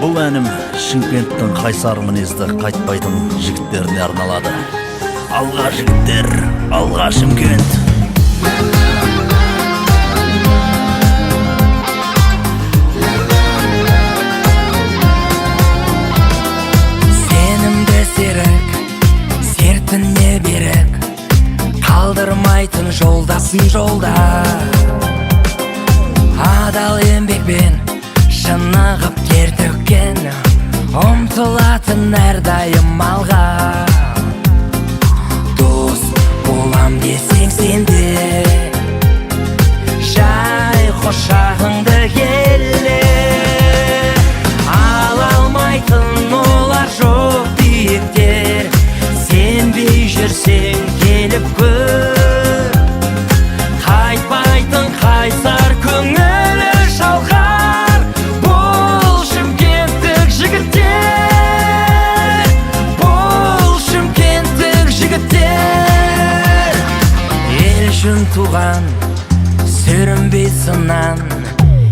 Бұл әнім Шымкенттің қайсар мінезді қайтпайтын жігіттеріне арналады. Алға жігіттер, алға Шымкент. Сенімді серік, сертіне берік, қалдырмайтын жолдасын жолда. Адал еңбекпен шынығып тер төккен, ұмтылатын әрдайым алға. Дос болам десең сенде, жай құшағыңды келе. Ала алмайтын олар жоқ биіктер, сенбей жүрсең келіп көр. Қайтпайтын қайсар көңілі шалқар, бұл шымкенттік жігіттер, бұл шымкенттік жігіттер. Ел үшін туған, сүрінбей сыннан,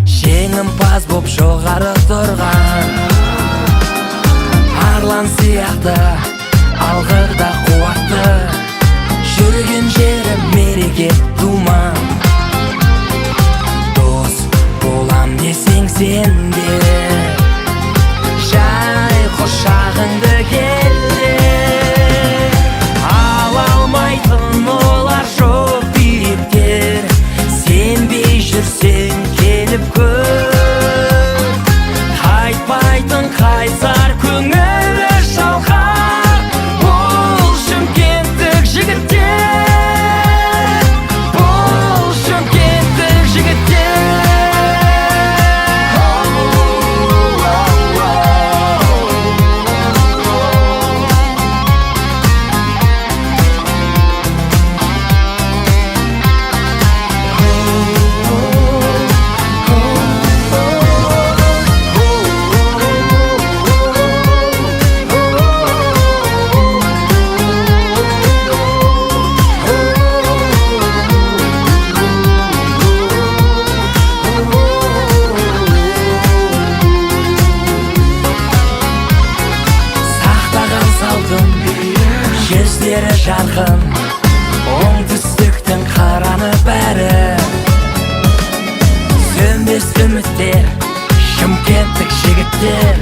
жеңімпаз боп жоғары тұрған. Арлан сияқты алғырда қуатты, жүрген жері мереке думан. Дос болам десең сенде, жай құшағыңды келе. Ала алмайтын олар жоқ биіктер, сенбей жүрсең келіп көр. Қайтпайтын қайсар көңілі шалқар, бұл шымкенттік жігіттер, бұл шымкенттік жігіттер. Жүздері жарқын, оңтүстіктің қараны бәрі. Сөнбес үміттер, шымкенттік жігіттер.